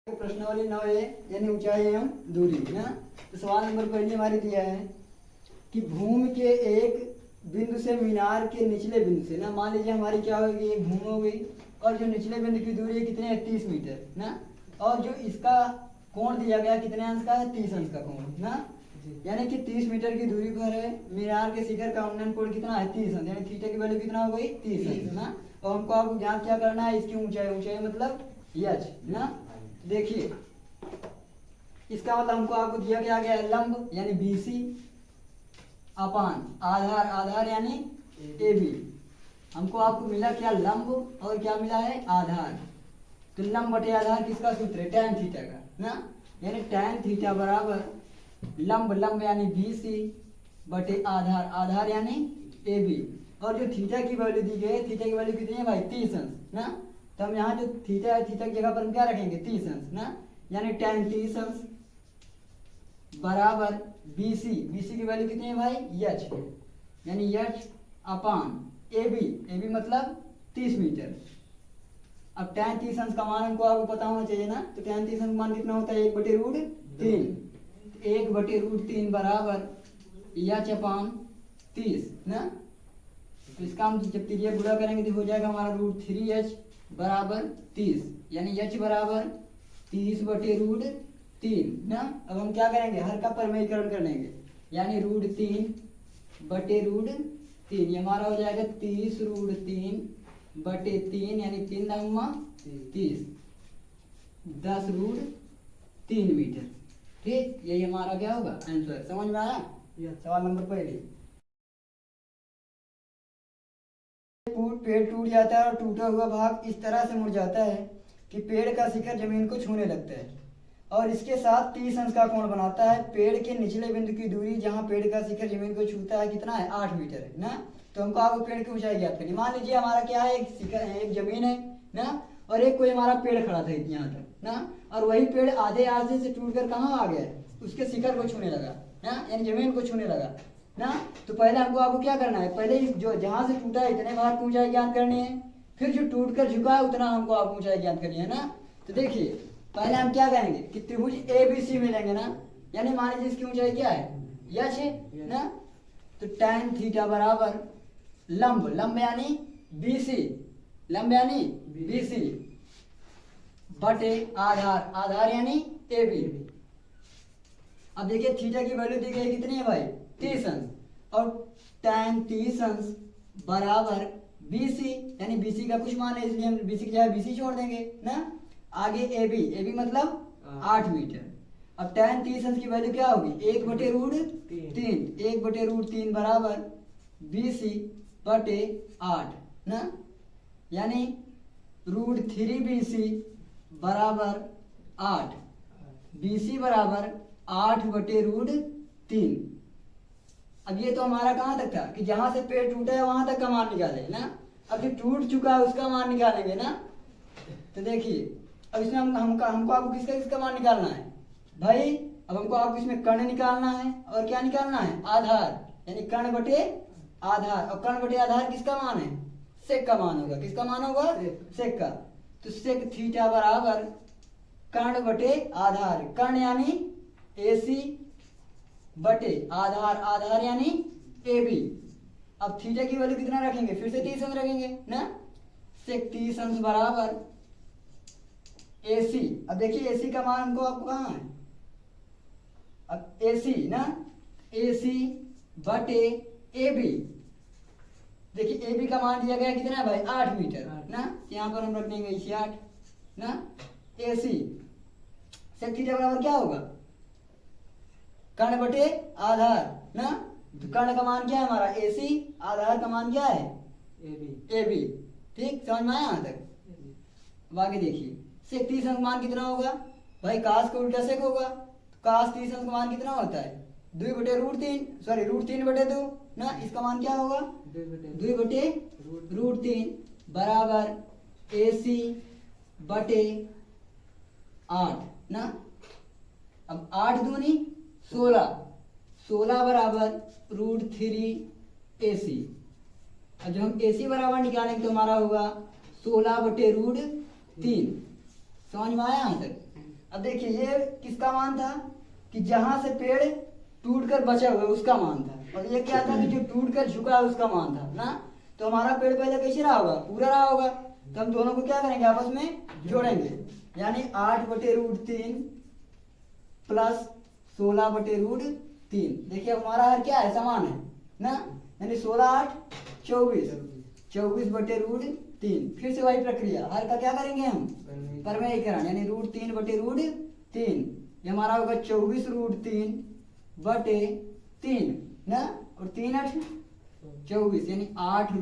प्रश्नावली 9 है यानी ऊंचाई एवं दूरी ना। तो सवाल नंबर पहले हमारे दिया है कि भूमि के एक बिंदु से मीनार के निचले बिंदु से ना, मान लीजिए हमारी क्या होगी, एक भूमि हो गई और जो निचले बिंदु की दूरी है कितने है 30 मीटर ना, और जो इसका कोण दिया गया कितने अंश का है 30 अंश का कोण ना, यानी कि 30 मीटर की दूरी पर है मीनार के शिखर का उन्नयन कोण कितना है 30 अंश, यानी थीटा की वैल्यू कितना हो गई 30 अंश ना। और हमको आपको ज्ञात क्या करना है इसकी ऊंचाई, ऊंचाई मतलब यच ना। देखिए इसका मतलब हमको आपको दिया क्या गया है लंब यानी बीसी अपान आधार, आधार यानी ए बी। हमको आपको मिला क्या लंब और क्या मिला है आधार। तो लंब बटे आधार किसका सूत्र है tan थीटा का ना, यानी tan थीटा बराबर लंब, लंब यानी बीसी बटे आधार, आधार यानी ए बी। और जो थीटा की वैल्यू दी गई है, थीटा की वैल्यू कितनी है भाई 30 अंश ना। तो हम यहाँ जो थीटा है थीटा की जगह पर हम क्या रखेंगे 30 अंश ना, यानी tan 30 अंश बराबर बीसी, बीसी की वैल्यू कितनी है भाई यच, यानी यच अपान ए बी मतलब 30 मीटर। अब tan 30 अंश का मान हमको आपको पता होना चाहिए ना, तो tan 30 अंश का मान कितना होता है 1/√3, 1/√3 बराबर यच अपान 30 ना। तो इसका हम जब त्रिज्या गुणा करेंगे तो हो जाएगा हमारा √3h बराबर 30, यानी h बराबर 30/√3 ना। अब हम क्या करेंगे हर का परिमेयीकरण कर लेंगे, यानी √3/√3 ये हमारा हो जाएगा 30√3/3 यानी 3 दांगमा 30, 10√3 मीटर। ठीक, यही हमारा क्या होगा आंसर। समझ में आया सवाल नंबर पहले। पेड़ टूट जाता है और टूटा हुआ भाग इस तरह से मुड़ जाता है कि पेड़ का शिखर जमीन को छूने लगता है और इसके साथ 30 अंश का कोण बनाता है। पेड़ के निचले बिंदु की दूरी जहां पेड़ का शिखर जमीन को छूता है कितना है 8 मीटर है ना। तो हमको आपको पेड़ की ऊंचाई ज्ञात करनी। मान लीजिए हमारा क्या है एक शिखर है, एक जमीन है ना, और एक कोई हमारा पेड़ खड़ा था यहाँ तक ना, और वही पेड़ आधे आधे से टूट कर कहाँ आ गया उसके शिखर को छूने लगा ना, यानी जमीन को छूने लगा ना। तो पहले हमको आपको क्या करना है, पहले जो जहां से टूटा है इतने भाग की ऊंचाई ज्ञात करनी है, फिर जो टूट कर झुका है उतना हमको आपको ऊंचाई ज्ञात करनी है ना। तो देखिए पहले हम क्या करेंगे कि त्रिभुज ए बी सी मिलेंगे ना, यानी मान लीजिए इसकी ऊंचाई क्या है यच है ना। तो tan थीटा बराबर लंब, लंब यानी बीसी, लंब यानी बीसी बटे आधार, आधार यानी ए बी। अब देखिए थीटा की वैल्यू दी गई कितनी है भाई 30 अंश, और tan 30 अंश बराबर बीसी, यानी बीसी का कुछ मान है इसलिए हम बीसी की जगह बीसी छोड़ देंगे ना। आगे ए बी मतलब 8 मीटर। अब tan 30 अंश की वैल्यू क्या होगी 1/√3, 1/√3 बराबर बीसी बटे 8 ना, यानी √3BC बराबर 8, BC बराबर 8/√3। अब ये तो हमारा कहाँ तक था कि जहां से पेड़ टूटा है वहां तक का मान निकाले ना। अब जो टूट चुका है उसका मान निकालेंगे ना। तो देखिए अब इसमें हमको आपको किसका मान निकालना है भाई। अब हमको आपको इसमें कर्ण निकालना है और क्या निकालना है आधार, यानी कर्ण बटे आधार। और कर्ण बटे आधार किसका मान है सेक का मान होगा, किसका मान होगा सेक का। तो सेक थीटा बराबर कर्ण बटे आधार, कर्ण यानी AC बटे आधार, आधार यानी AB। अब थीटा की वैल्यू कितना रखेंगे फिर से 30 अंश रखेंगे ना, सेक 30 अंश बराबर AC। अब देखिए AC का मान हमको आपको कहाँ है, अब AC ना AC बटे AB। देखिए AB का मान दिया गया कितना है भाई 8 मीटर ना, यहाँ पर हम रख देंगे इसे 8 ना। AC सेक थीटा बराबर क्या होगा कर्ण बटे आधार ना। तो कर्ण का मान क्या है हमारा AC, आधार का मान क्या है AB। ठीक, समझ में आया यहाँ तक। आगे देखिए सेक 30 अंश मान कितना होगा भाई, काश का उल्टा सेक होगा, तो काश 30 अंश का मान कितना होता है 2/√3, सॉरी √3/2 ना। इसका मान क्या होगा 2/√3 बराबर AC बटे 8 ना। अब 8 दूनी 16, 16 बराबर √3AC। अब जब हम AC बराबर निकालेंगे तो हमारा होगा 16/√3। समझ में आया यहाँ तक। अब देखिए ये किसका मान था कि जहां से पेड़ टूट कर बचा हुआ है उसका मान था, और ये क्या था कि जो टूट कर झुका है उसका मान था ना। तो हमारा पेड़ पहले कैसे रहा होगा, पूरा रहा होगा। तो हम दोनों को क्या करेंगे, आपस में जोड़ेंगे, यानी 8/√3 प्लस 16/√3। देखिए अब हमारा हर क्या है, समान है ना, यानी 16 8 24, 24/√3। फिर से वही प्रक्रिया, हर का क्या करेंगे हम, परमेयीकरण, यानी √3/√3। ये हमारा होगा 24√3/3 ना, और 3 8 24, यानी 8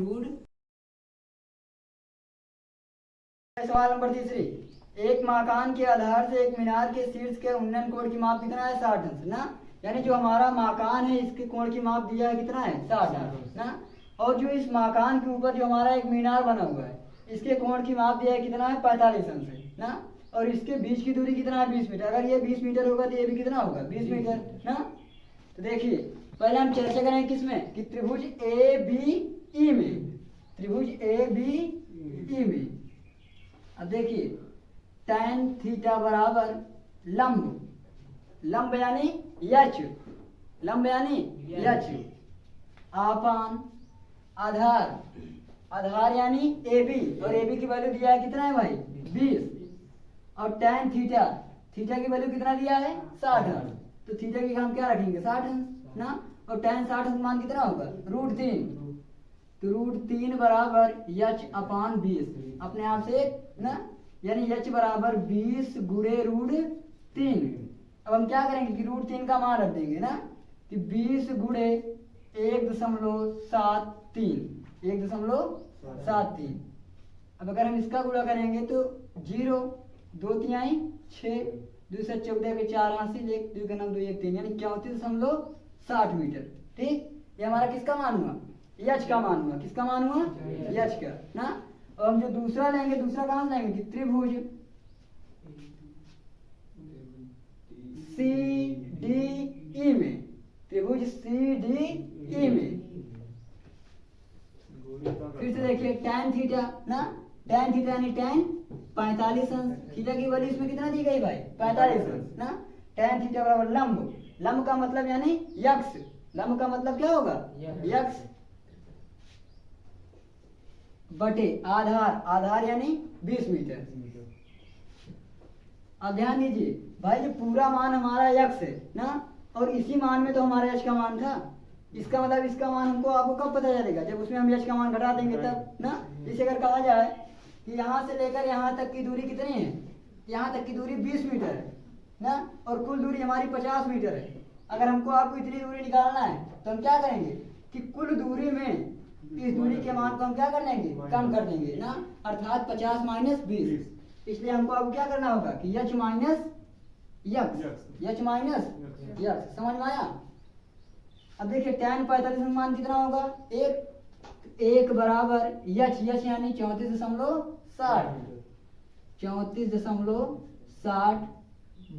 सवाल नंबर तीसरी, एक मकान के आधार से एक मीनार के शीर्ष के उन्नयन कोण की माप कितना है, 60 अंश ना। यानी जो हमारा मकान है इसके कोण की माप दिया है कितना है, 60 अंश ना। और जो इस मकान के ऊपर जो हमारा एक मीनार बना हुआ है इसके कोण की माप दिया है कितना है, 45 अंश ना। और इसके बीच की दूरी कितना है, 20 मीटर। अगर ये 20 मीटर होगा तो ये भी कितना होगा, 20 मीटर ना। तो देखिए पहले हम चर्चा करें किसमें, कि त्रिभुज ए बी ई में, त्रिभुज ए बी ई में। अब देखिए tan थीटा बराबर लंब, लंब यानी यच, लंब यानी यच, आपान आधार, आधार यानी ए बी, और ए बी की वैल्यू दिया है कितना है भाई, 20। और tan थीटा, थीटा की वैल्यू कितना दिया है, 60 अंश। तो थीटा की हम क्या रखेंगे, 60 अंश ना। और tan 60 अंश मान कितना होगा, √3। तो √3 बराबर यच अपान 20, अपने आप से ना, यानी यच बराबर 20 गुणे √3। अब हम क्या करेंगे कि √3 का मान रख देंगे ना, कि 20 गुणे 1.73, 1.73। अब अगर हम इसका गुणा करेंगे तो 0 2 तिहाई 6, 2 से 14 के 4 हासिल, 1 2 का नाम 2 1 3, यानी 34.60 मीटर। ठीक, ये हमारा किसका मान हुआ, यच का मान हुआ, किसका मान हुआ, यच का ना। और हम जो दूसरा लेंगे, दूसरा कहां से लेंगे, कि त्रिभुज सी डी ई में, त्रिभुज सी डी ई में। फिर से देखिए tan थीटा ना, tan थीटा यानी tan 45 अंश, थीटा की वैल्यू इसमें कितना दी गई भाई, 45 अंश ना। tan थीटा बराबर लंब, लंब का मतलब यानी यक्ष, लंब का मतलब क्या होगा, यक्ष, बटे आधार, आधार यानी 20 मीटर। अब ध्यान दीजिए भाई, जो पूरा मान हमारा यक्ष है ना, और इसी मान में तो हमारा यक्ष का मान था। इसका मतलब इसका मान हमको आपको कब पता चलेगा, जब उसमें हम यक्ष का मान घटा देंगे तब ना। इसे अगर कहा जाए कि यहाँ से लेकर यहाँ तक की दूरी कितनी है, यहाँ तक की दूरी 20 मीटर है ना, और कुल दूरी हमारी 50 मीटर है। अगर हमको आपको इतनी दूरी निकालना है तो हम क्या करेंगे कि कुल दूरी में इस दूरी के मान को हम क्या कर लेंगे, कम कर देंगे ना, अर्थात 50 - 20। इसलिए हमको अब क्या करना होगा कि यच माइनस यक्स, यच माइनस यक्स, समझ में आया। अब देखिए tan 45 में मान कितना होगा, 1 बराबर यच, यच यानी 34.60, 34.60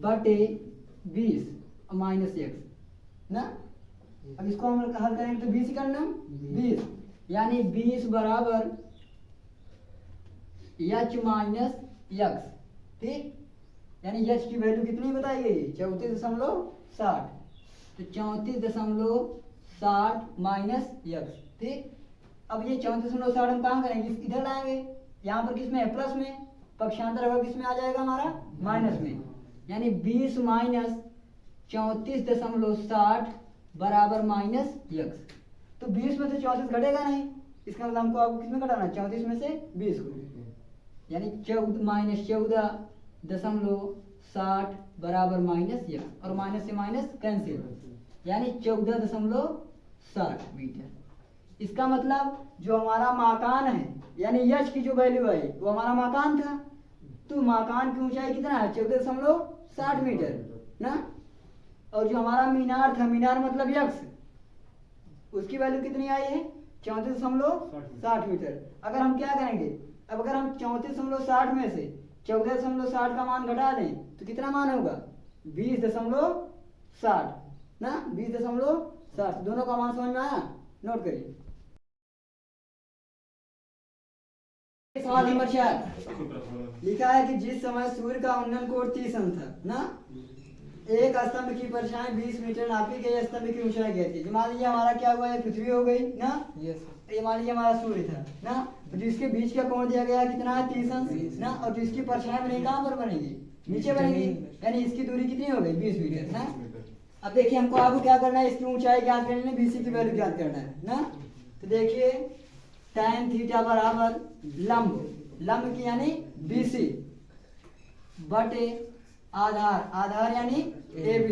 बटे 20 माइनस एक्स ना। अब इसको हम हल करेंगे तो 20 करना, 20 यानी 20 बराबर यच माइनस यक्स। ठीक, यानी यच की वैल्यू कितनी बताई गई, 34.60, तो 34.60 माइनस यक्स। ठीक, अब ये 34.60 हम कहाँ करेंगे, इधर लाएंगे, यहाँ पर किसमें है, प्लस में, पक्षांतर होगा किसमें आ जाएगा हमारा, माइनस में, यानी 20 माइनस 34.60 बराबर माइनस यक्स। तो 20 में से 34 घटेगा नहीं, इसका मतलब हमको आपको किसमें घटाना, 34 में से 20 को, यानी 14 - 14.60 बराबर माइनस यक्स, और माइनस से माइनस कैंसिल, यानी 14.60 मीटर। इसका मतलब जो हमारा मकान है, यानी यच की जो वैल्यू है वो हमारा मकान था, तो मकान की ऊंचाई कितना है, 14.60 मीटर ना। और जो हमारा मीनार था, मीनार मतलब यक्ष, उसकी वैल्यू कितनी आई है, 34.60 मीटर। अगर हम क्या करेंगे, अब अगर हम 34.60 में से 14.60 का मान घटा दें तो कितना मान होगा, 20.60 ना, 20.60। दोनों का मान समझ में आया, नोट करिए। सवाल नंबर 4 लिखा है कि जिस समय सूर्य का उन्नयन कोण 30 अंश था ना, एक स्तंभ की परछाई 20 मीटर नापी गई, स्तंभ की ऊंचाई क्या थी। मान लीजिए हमारा क्या हुआ है, पृथ्वी हो गई ना, ये मान लीजिए हमारा सूर्य था ना, तो जिसके बीच का कोण दिया गया है कितना है 30 अंश ना, और जिसकी परछाई बनेगी कहाँ पर बनेगी, नीचे बनेगी, यानी इसकी दूरी कितनी हो गई 20 मीटर ना। अब देखिए हमको आपको क्या करना है, इसकी ऊंचाई ज्ञात करनी है, बीसी की वैल्यू ज्ञात करना है ना। तो देखिए tan थीटा बराबर लंब की यानी बीसी बटे आधार यानी AB।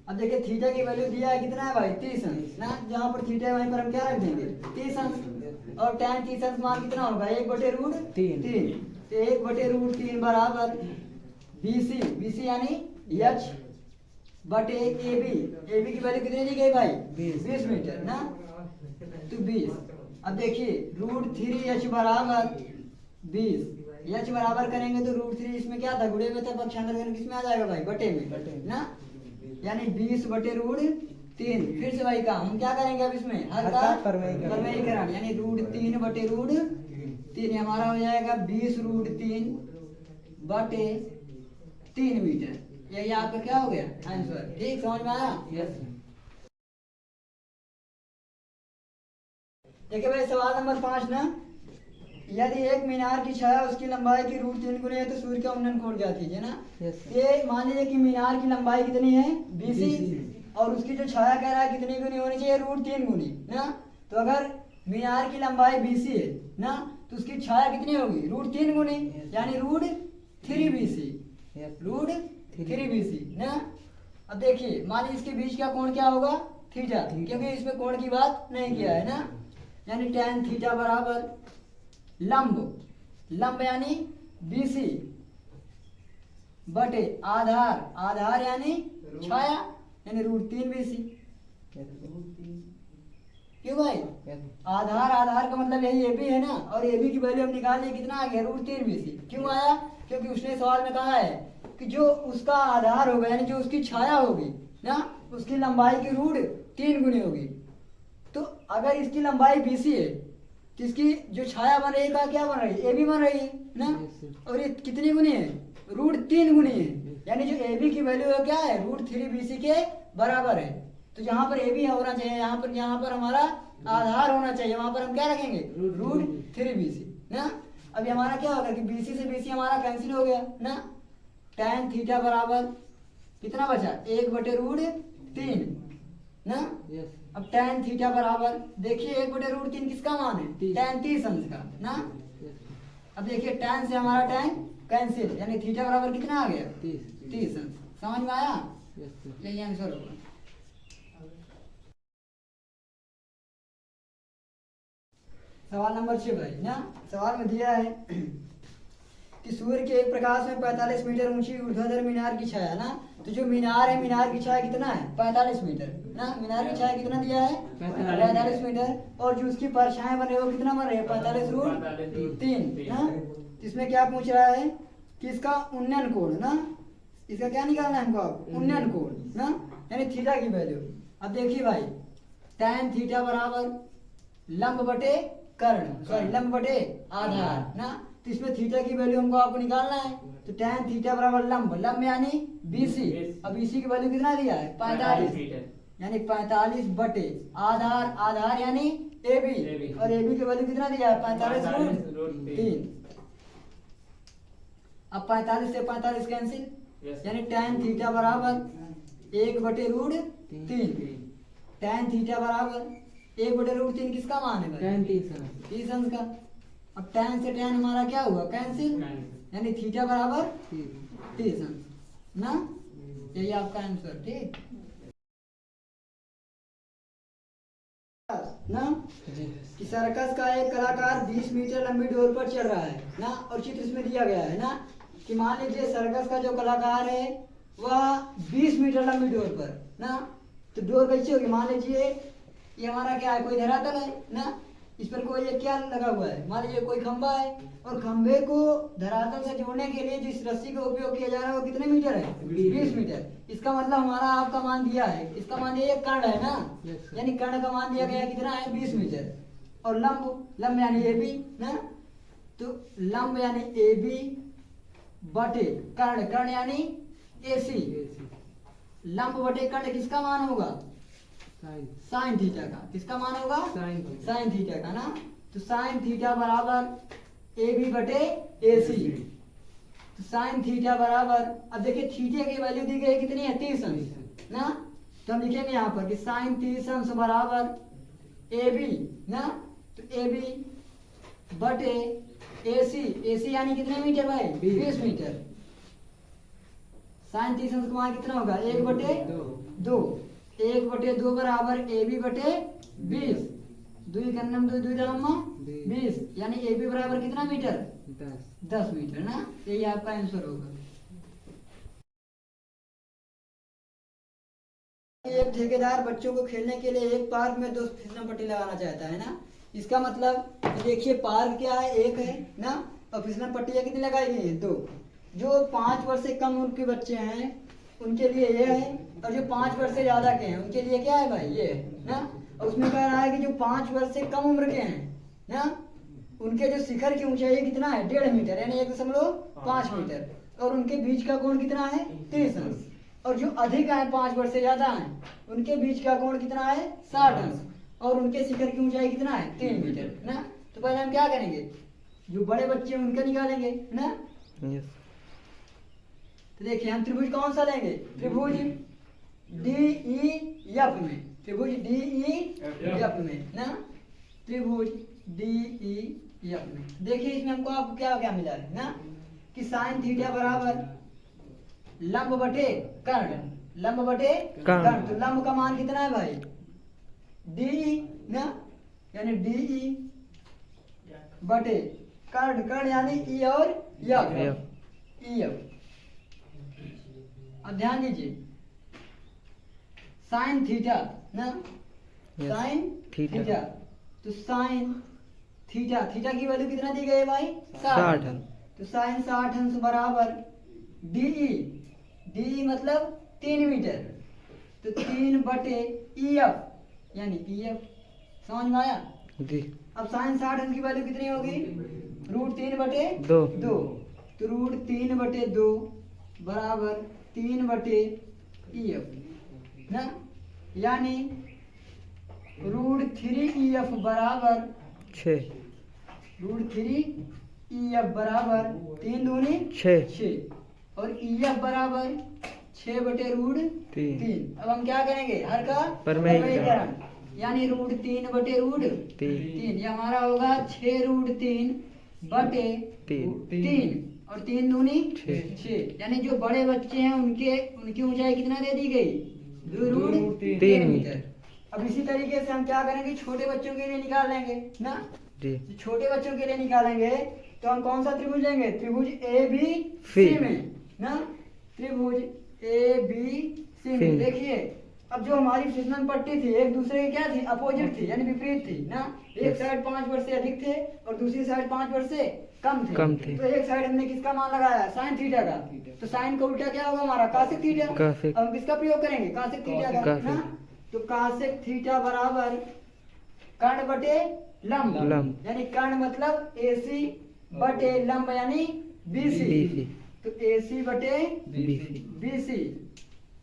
अब देखिए थीटा की वैल्यू दिया है कितना है भाई 30 अंश ना, जहां पर थीटा है वहीं पर हम क्या रख देंगे 30 अंश, और tan 30 अंश मान कितना होगा 1/√3। तो 1/√3 बराबर BC यानी H बटे AB की वैल्यू कितनी दी गई भाई 20 मीटर ना, तो 20। अब देखिए √3H बराबर 20, H बराबर करेंगे तो √3 इसमें क्या था गुणे में था, पक्षांतर करेंगे किसमें आ जाएगा भाई बटे में ना, यानी 20/√3। फिर से भाई काम हम क्या करेंगे अब इसमें हर का परवैयीकरण, यानी √3/√3 हमारा हो जाएगा 20√3 बटे 3 मीटर। यही आपका क्या हो गया आंसर, ठीक समझ में आया। देखिए भाई सवाल नंबर 5 ना, यदि एक मीनार की छाया उसकी लंबाई की √3 गुनी है तो सूर्य का उन्नयन कोण ज्ञात कीजिए ना। ये मान लीजिए कि मीनार की लंबाई कितनी है BC, और उसकी जो छाया कह रहा है कितनी गुनी होनी चाहिए √3 गुनी ना। तो अगर मीनार की लंबाई BC है ना, तो उसकी छाया कितनी होगी √3 गुनी, यानी √3BC ना। अब देखिए मान लीजिए इसके बीच का कोण क्या होगा थीटा, क्योंकि इसमें कोण की बात नहीं किया है ना, यानी tan थीटा बराबर लंब यानी BC बटे आधार यानी छाया यानी √3BC। क्यों भाई आधार का मतलब यही AB है ना, और AB की वैल्यू हम निकाल लिए कितना आ गया √3BC। क्यों आया, क्योंकि उसने सवाल में कहा है कि जो उसका आधार होगा यानी जो उसकी छाया होगी ना, उसकी लंबाई की √3 गुनी होगी। तो अगर इसकी लंबाई BC है तो इसकी जो छाया बन रही है क्या बन रही है AB बन रही है ना, और ये कितनी गुनी है √3 गुनी है, यानी जो AB की वैल्यू है क्या है √3BC के बराबर है। तो जहां पर AB होना चाहिए, यहाँ पर हमारा आधार होना चाहिए, वहां पर हम क्या रखेंगे √3BC ना। अभी हमारा क्या होगा कि BC से BC हमारा कैंसिल हो गया ना, tan थीटा बराबर कितना बचा 1/√3 ना। अब tan थीटा बराबर देखिए 1/√3 किसका मान है tan 30 अंश का ना। अब देखिए tan से हमारा tan कैंसिल, यानी थीटा बराबर कितना आ गया 30 अंश। समझ में आया, यही आंसर होगा। सवाल नंबर 6 भाई ना, सवाल में दिया है कि सूर्य के एक प्रकाश में 45 मीटर ऊंची ऊर्ध्वाधर मीनार की छाया ना। तो जो मीनार है, मीनार की छाया कितना है 45 मीटर ना, मीनार की छाया कितना दिया है 45 मीटर, और जो उसकी परछाएं बन रही है वो कितना बन रही है 45√3 ना। इसमें क्या पूछ रहा है कि इसका उन्नयन कोण ना, इसका क्या निकालना है हमको उन्नयन कोण ना, यानी थीटा की वैल्यू। अब देखिए भाई tan थीटा बराबर लंब बटे आधार ना, तो इसमें थीटा की वैल्यू हमको आपको निकालना है। तो tan थीटा बराबर लंब यानी BC, अब BC की वैल्यू कितना दिया है 45, यानी 45 बटे आधार यानी AB, और AB की वैल्यू कितना दिया है 45√3। अब 45 से 45 कैंसिल, यानी tan थीटा बराबर 1/√3। tan थीटा बराबर 1/√3 किसका मान है tan 30 अंश का। अब tan से tan हमारा क्या हुआ कैंसिल, यानी थीटा बराबर 30 अंश ना। यही आपका आंसर, ठीक ना। कि सर्कस का एक कलाकार 20 मीटर लंबी डोर पर चढ़ रहा है ना, और चित्र इसमें दिया गया है ना कि मान लीजिए सर्कस का जो कलाकार है वह 20 मीटर लंबी डोर पर ना। तो डोर कैसी होगी, मान लीजिए ये हमारा क्या है कोई धरातल है ना, इस पर कोई ये क्या लगा हुआ है, मान लीजिए कोई खंबा है, और खंबे को धरातल से जोड़ने के लिए जिस रस्सी का उपयोग किया जा रहा है वो कितने मीटर है 20 मीटर। इसका मतलब हमारा आपका मान दिया है, इसका मान ये कर्ण है ना, यानी कर्ण का मान दिया गया कितना है 20 मीटर। और लंब यानी ए बी ना, तो लंब यानी ए बी बटे कर्ण यानी ए सी। लंब बटे कर्ण किसका मान होगा? साइन थीटा का। किसका मान होगा? साइन थीटा का ना। तो साइन थीटा बराबर ए बी बटे ए सी। तो साइन थीटा बराबर, अब देखिए थीटा की वैल्यू दी गई कितनी है? 30 अंश ना। तो हम लिखेंगे यहाँ पर कि साइन 30 अंश बराबर ए बी ना, तो ए बी बटे ए सी यानी कितने मीटर भाई? 20 मीटर। साइन 30 अंश का मान कितना होगा? 1/2। 1/2 बराबर ए बी बटे 20। 2 का नम 2 2 20 यानी ए बी बराबर कितना मीटर? 10 मीटर ना। यही आपका आंसर होगा। एक ठेकेदार बच्चों को खेलने के लिए एक पार्क में 2 फिसलन पट्टी लगाना चाहता है ना। इसका मतलब देखिए पार्क क्या है? एक है ना, और फिसलन पट्टियां कितनी लगाई गई है? 2। जो 5 वर्ष से कम उम्र के बच्चे हैं उनके लिए ये है, और जो 5 वर्ष से ज्यादा के हैं उनके लिए क्या है भाई? ये है ना। और उसमें कह रहा है कि जो 5 वर्ष से कम उम्र के हैं ना, उनके जो शिखर की ऊंचाई कितना है? 1.5 मीटर यानी 1.5 मीटर, और उनके बीच का कोण कितना है? 30 अंश। और जो अधिक है 5 वर्ष से ज्यादा है उनके बीच का कोण कितना है? 60 अंश, और उनके शिखर की ऊंचाई कितना है? 3 मीटर ना। तो पहले हम क्या करेंगे? जो बड़े बच्चे हैं उनका निकालेंगे ना। तो देखिए हम त्रिभुज कौन सा लेंगे? त्रिभुज डी ई एफ में। त्रिभुज डी ई एफ में ना, त्रिभुज डी ई एफ में। देखिए इसमें हमको आपको क्या क्या मिला है ना, कि साइन थीटा बराबर लंब बटे कर्ण। लंब बटे कर्ण, तो लंब का मान कितना है भाई? डी ना, यानी डी बटे कर्ण यानी ई और एफ। अब ध्यान दीजिए साइन थीटा ना, साइन थीटा, तो साइन थीटा की वैल्यू कितना दी गई है भाई? 60। तो साइन 60 अंश बराबर डी मतलब 3 मीटर, तो 3 बटे EF यानी EF। समझ में आया? अब साइन 60 अंश की वैल्यू कितनी होगी? √3/2। तो √3/2 बराबर 3/EF ना, यानी √3EF बराबर 6। √3EF बराबर 3 दूनी 6, और EF बराबर 6/√3। अब हम क्या करेंगे? हर का परमेयीकरण, यानी √3/√3। ये हमारा होगा 6√3/3, और 3 दूनी 6, यानी जो बड़े बच्चे हैं उनकी ऊंचाई कितना दे दी गई? 2√3 मीटर। अब इसी तरीके से हम क्या करेंगे? छोटे बच्चों के लिए निकाल लेंगे ना। छोटे बच्चों के लिए निकालेंगे तो हम कौन सा त्रिभुज लेंगे? त्रिभुज ABC में ना, त्रिभुज ABC में। देखिए अब जो हमारी फिसलन पट्टी थी एक दूसरे की क्या थी? अपोजिट थी यानी विपरीत थी ना। एक साइड 5 वर्ष से अधिक थे और दूसरी साइड 5 वर्ष से कम थे। तो एक साइड हमने किसका मान लगाया? साइन थीटा का। तो साइन का उल्टा क्या होगा हमारा? कासेक थीटा। अब हम किसका प्रयोग करेंगे? कासेक थीटा का ना। तो कासेक थीटा बराबर कर्ण बटे लंब, यानी कर्ण मतलब AC बटे लंब यानी BC। तो AC बटे BC।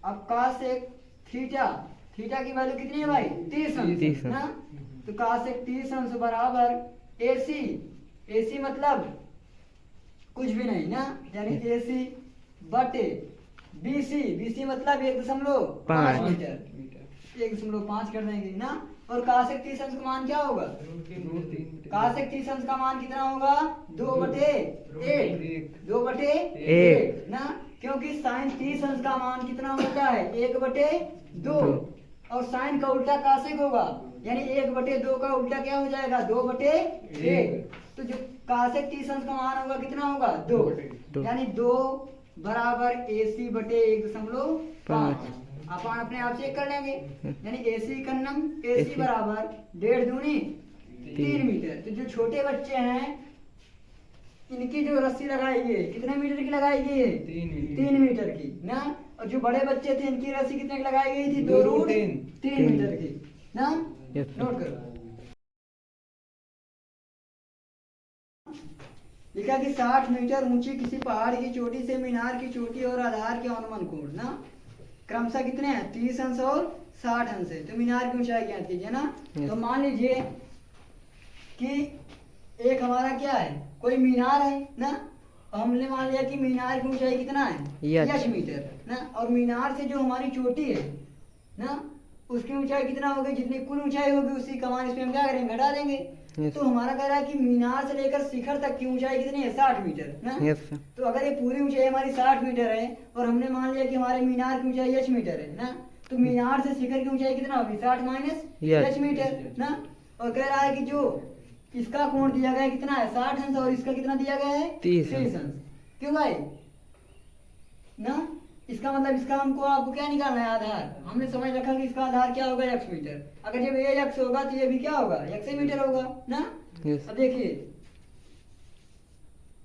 अब कासेक थीटा की वैल्यू कितनी है भाई? 30 अंश ना। तो कासेक 30 अंश बराबर AC मतलब कुछ भी नहीं ना, यानी AC बटे BC मतलब 1.5 मीटर। 1.5 कर देंगे ना। और कासेक 30 अंश का मान क्या होगा? कासेक 30 अंश का मान कितना होगा? 2/1 ना, क्योंकि साइन 30 अंश का मान कितना होता है? 1/2, और साइन का उल्टा कासेक होगा, यानी 1/2 का उल्टा क्या हो जाएगा? 2/1। तो जो कासेक 30 अंश का मान होगा कितना होगा? 2, यानी 2 बराबर AC बटे 1.5। अपन अपने आप चेक कर लेंगे, यानी AC बराबर 1.5 दूनी 3 मीटर। तो जो छोटे बच्चे हैं इनकी जो रस्सी लगाई गई है कितने मीटर की लगाई गई है? 3 मीटर की ना। और जो बड़े बच्चे थे इनकी रस्सी कितने की लगाई गई थी? 2√3 मीटर की ना। नोट करो। लिखा कि 60 मीटर ऊंची किसी पहाड़ की चोटी से मीनार की चोटी और आधार के अनुमान कोण ना क्रमशः कितने हैं 30 अंश और 60 अंश है। तो मीनार की ऊंचाई ज्ञात कीजिए ना। तो मान लीजिए कि एक हमारा क्या है कोई मीनार है ना, हमने मान लिया कि मीनार की ऊंचाई कितना है यच मीटर ना, और मीनार से जो हमारी चोटी है ना उसकी ऊंचाई कितना होगी, जितनी कुल ऊंचाई होगी उसी का मान इसमें हम क्या करेंगे घटा देंगे। तो हमारा कह रहा है कि मीनार से लेकर शिखर तक की ऊंचाई कितनी है 60 मीटर ना। तो अगर ये पूरी ऊंचाई हमारी 60 मीटर है और हमने मान लिया कि हमारे मीनार की ऊंचाई h मीटर है ना, तो मीनार से शिखर की ऊंचाई कितना होगी 60 माइनस h मीटर ना। और कह रहा है कि जो इसका कोण दिया गया है कितना है 60 अंश और इसका कितना दिया गया है 30 अंश। क्यों भाई ना, इसका मतलब इसका हमको आपको क्या निकालना है आधार। हमने समझ रखा कि इसका आधार क्या होगा x मीटर। अगर जब ये x होगा तो ये भी क्या होगा x मीटर होगा ना। अब देखिए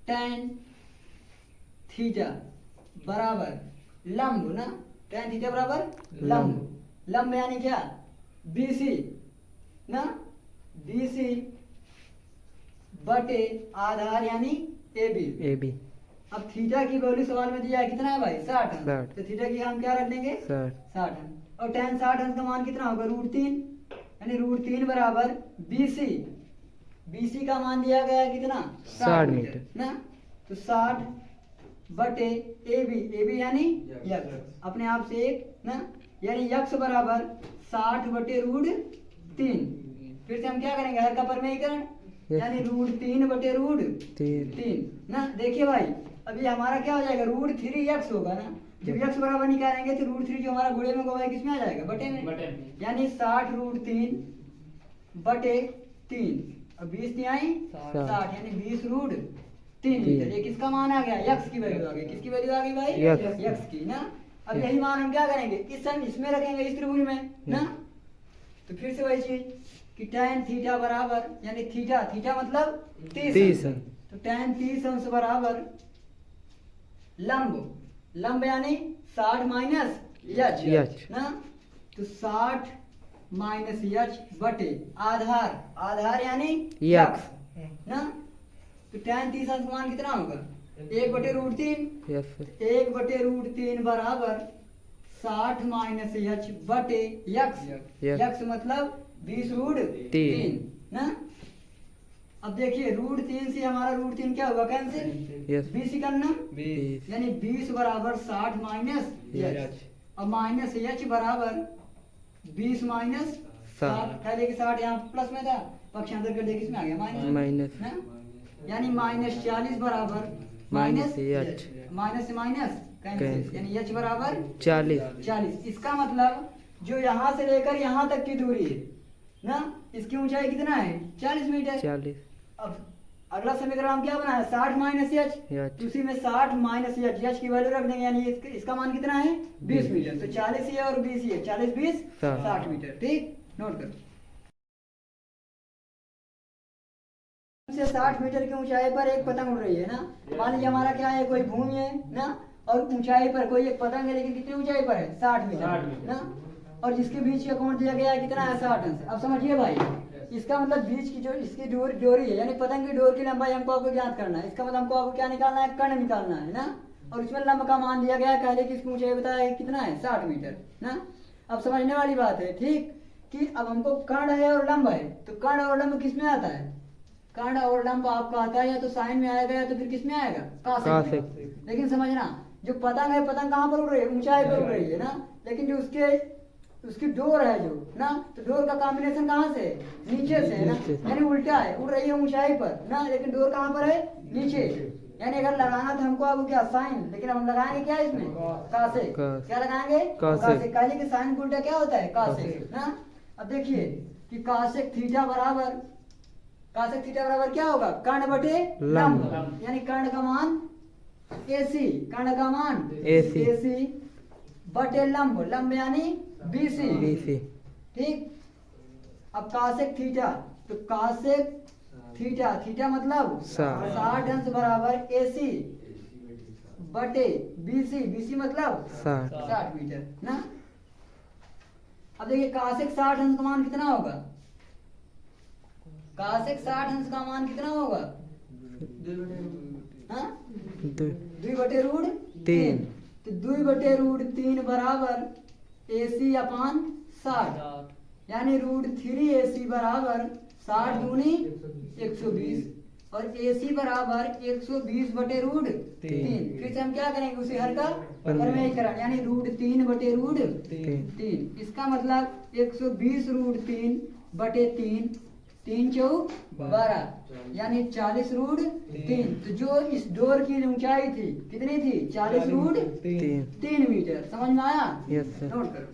tan थीटा बराबर लंब ना, tan थीटा बराबर लंब। लंब यानी क्या BC ना, BC बटे आधार यानी AB। अब थीटा की वैल्यू सवाल में दिया है कितना है भाई 60 अंश। तो थीटा की हम क्या रख देंगे 60 अंश। और tan 60 अंश का मान कितना होगा √3 यानी √3 बराबर BC का मान दिया गया है कितना 60 मीटर ना। तो 60 बटे AB यानी यक्स अपने आप से एक ना, यानी यक्स बराबर 60 बटे √3। फिर से हम क्या करेंगे हर का परमेयीकरण यानी √3 बटे √3 ना। देखिए भाई अभी हमारा क्या हो जाएगा √3x होगा ना, जब x बराबर निकालेंगे तो √3 जो हमारा गुणे में होगा किसमें आ जाएगा बटे में, यानी 60 √3 बटे 3 और 20 आई 60 यानी 20 √3 मीटर। ये किसका मान आ गया x की वैल्यू आ गई। किसकी वैल्यू आ गई भाई x की ना। अब यही मान हम क्या करेंगे इसमें रखेंगे इस त्रिभुज में ना। तो फिर से वही चीज कि tan थीटा बराबर यानी थीटा मतलब 30 तो tan 30 अंश बराबर लंब यानी 60 माइनस h ना। तो 60 माइनस h बटे आधार यानी यक्स ना। तो tan 30 अंश मान कितना होगा 1 बटे √3 1 बटे √3 बराबर 60 माइनस h बटे यक्स मतलब 20 √3 ना। अब देखिए √3 से हमारा √3 क्या होगा कैंसिल, 20 का नाम यानी 20 बराबर 60 माइनस h और माइनस h बराबर 20 माइनस 60। पहले कि 60 यहाँ प्लस में था पक्षांतर कर देखिए इसमें आ गया माइनस ना, यानी माइनस 40 बराबर माइनस से माइनस कैंसिल यानी h बराबर 40। इसका मतलब जो यहाँ से लेकर यहाँ तक की दूरी है ना इसकी ऊंचाई कितना है 40 मीटर। अब अगला समीकरण हम क्या बनाया 60 माइनस h, उसी में 60 माइनस h की वैल्यू रख देंगे यानी इसका मान कितना है 20 मीटर। तो 40 है और 20 है 40 20 60 मीटर। ठीक नोट करो। से 60 मीटर की ऊंचाई पर एक पतंग उड़ रही है ना। मान लीजिए हमारा क्या है कोई भूमि है ना और ऊंचाई पर कोई एक पतंग है लेकिन कितनी ऊंचाई पर है 60 मीटर ना, और जिसके बीच का कोण दिया गया है कितना है 60 अंश। अब समझिए भाई इसका मतलब बीच की जो इसकी डोरी है यानी पतंग की डोर की लंबाई हमको आपको ज्ञात करना है। इसका मतलब हमको आपको क्या निकालना है कर्ण निकालना है ना, और इसमें लंब का मान दिया गया है पहले की इसकी ऊंचाई बताया है कितना है 60 मीटर ना। अब समझने वाली बात है ठीक कि अब हमको कर्ण है और लंब है, तो कर्ण और लंब किस में आता है, कर्ण और लंब आपका आता है या तो साइन में आएगा या तो फिर किस में आएगा कासेक। लेकिन समझना जो पतंग है पतंग कहाँ पर उड़ रही है ऊंचाई पर उड़ रही है ना, लेकिन जो उसकी डोर है जो ना, तो डोर का कॉम्बिनेशन कहाँ से नीचे से है ना, यानी उल्टा है उड़ रही है ऊंचाई पर ना लेकिन डोर कहाँ पर है नीचे। यानी अगर लगाना था हमको आपको क्या साइन, लेकिन हम लगाएंगे क्या इसमें कासेक। क्या लगाएंगे कासेक। काहे कि साइन का उल्टा क्या होता है कासेक ना। अब देखिए कि कासेक थीटा बराबर क्या होगा कर्ण बटे लंब, यानी कर्ण का मान AC, कर्ण का मान AC बटे लंब यानी BC। ठीक। अब कासेक थीटा, तो कासेक थीटा मतलब 60 अंश बराबर AC बटे BC मतलब 60 मीटर ना। अब देखिए कासेक 60 अंश का मान कितना होगा, कासेक 60 अंश का मान कितना होगा हाँ? 2/3 तो 2/3 बराबर AC अपान 60, यानी √3AC बराबर 60 दूनी 120 और AC बराबर 120/√3। फिर से हम क्या करेंगे, उसी हर का परमेयीकरण, यानी √3/√3। इसका मतलब 120√3/3, 3 चौक 12, यानी 40√3। तो जो इस डोर की ऊंचाई थी कितनी थी, 40√3 मीटर। समझ में आया? Yes sir. नोट करो।